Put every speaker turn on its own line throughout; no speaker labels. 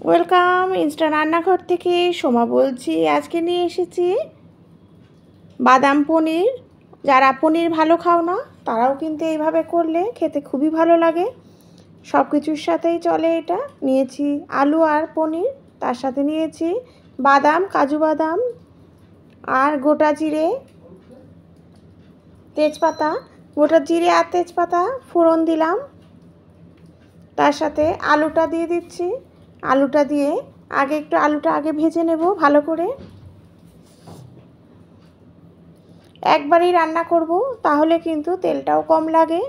Welcome Insta রান্নাঘর থেকে সোমা বলছি। আজকে নিয়ে এসেছি বাদাম পনির। যারা পনির ভালো খাও না তারাও কিন্তু এইভাবে করলে খেতে খুবই ভালো লাগে, সব কিছুর সাথেই চলে। এটা নিয়েছি আলু আর পনির, তার সাথে নিয়েছি বাদাম, কাজু বাদাম আর গোটা জিরে, তেজপাতা। গোটা জিরে আর তেজপাতা ফোড়ন দিলাম, তার সাথে আলুটা দিয়ে দিচ্ছি। আলুটা দিয়ে আলুটা আগে ভেজে নেব ভালো করে। একবারই রান্না করব, তাহলে কিন্তু তেলটাও কম লাগে।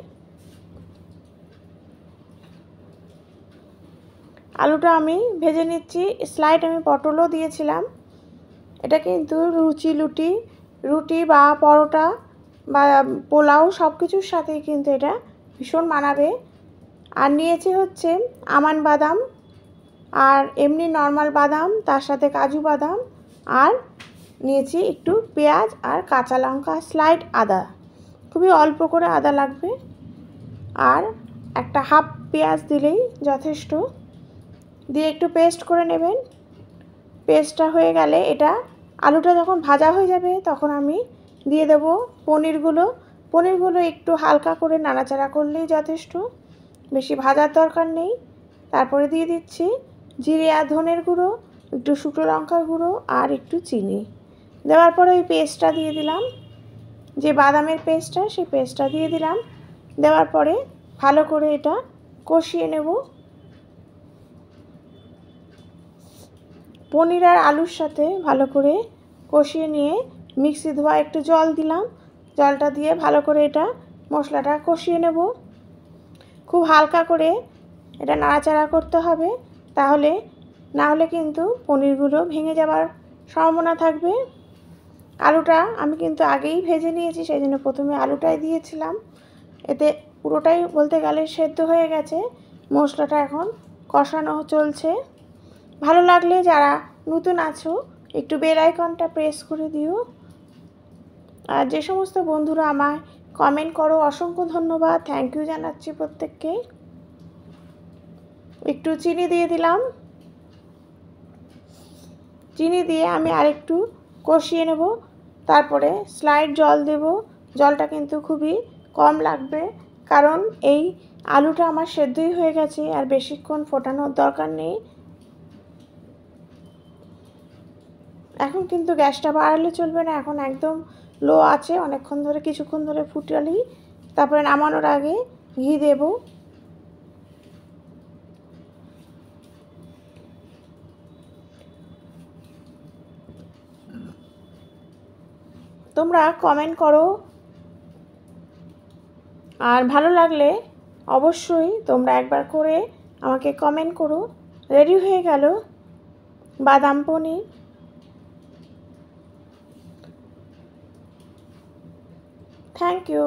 আলুটা আমি ভেজে নিচ্ছি। স্লাইড আমি পটলও দিয়েছিলাম। এটা কিন্তু রুটি বা পরোটা বা পোলাও সব কিছুর সাথেই কিন্তু এটা ভীষণ মানাবে। আর নিয়েছি হচ্ছে আমান বাদাম আর এমনি নর্মাল বাদাম, তার সাথে কাজু বাদাম, আর নিয়েছি একটু পেঁয়াজ আর কাঁচা লঙ্কা, স্লাইড আদা, খুবই অল্প করে আদা লাগবে, আর একটা হাফ পেঁয়াজ দিলেই যথেষ্ট। দিয়ে একটু পেস্ট করে নেবেন। পেস্টটা হয়ে গেলে আলুটা যখন ভাজা হয়ে যাবে তখন আমি দিয়ে দেব পনিরগুলো একটু হালকা করে নাড়াচাড়া করলেই যথেষ্ট, বেশি ভাজার দরকার নেই। তারপরে দিয়ে দিচ্ছি জিরে আর ধনের গুঁড়ো, একটু শুকনো লঙ্কার গুঁড়ো আর একটু চিনি। দেওয়ার পরে ওই পেস্টটা দিয়ে দিলাম, যে বাদামের পেস্টটা, সেই পেস্টটা দিয়ে দিলাম। দেওয়ার পরে ভালো করে এটা কষিয়ে নেব। পনির আর আলুর সাথে ভালো করে কষিয়ে নিয়ে মিক্সি ধোয়া একটু জল দিলাম। জলটা দিয়ে ভালো করে এটা মশলাটা কষিয়ে নেব। খুব হালকা করে এটা নাড়াচাড়া করতে হবে, না হলে কিন্তু পনিরগুলো ভেঙে যাওয়ার সম্ভাবনা থাকবে। আলুটা আমি কিন্তু আগেই ভেজে নিয়েছি, সেই জন্য প্রথমে আলুটাই দিয়েছিলাম। এতে পুরোটাই বলতে গেলে সেদ্ধ হয়ে গেছে। মশলাটা এখন কষানো চলছে। ভালো লাগলে যারা নতুন আছো একটু বেল আইকনটা প্রেস করে দিও। আর যে সমস্ত বন্ধুরা আমায় কমেন্ট করো, অসংখ্য ধন্যবাদ, থ্যাংক ইউ জানাচ্ছি প্রত্যেককে। একটু চিনি দিয়ে দিলাম। চিনি দিয়ে আমি আরেকটু কষিয়ে নেব। তারপরে স্লাইড জল দেব। জলটা কিন্তু খুবই কম লাগবে, কারণ এই আলুটা আমার সেদ্ধই হয়ে গেছে, আর বেশিক্ষণ ফোটানোর দরকার নেই। এখন কিন্তু গ্যাসটা বাড়ালে চলবে না, এখন একদম লো আছে। কিছুক্ষণ ধরে ফুটালেই তারপরে নামানোর আগে ঘি দেব। তোমরা কমেন্ট করো, আর ভালো লাগলে অবশ্যই তোমরা একবার করে আমাকে কমেন্ট করো। রেডি হয়ে গেল বাদাম পনির। Thank you.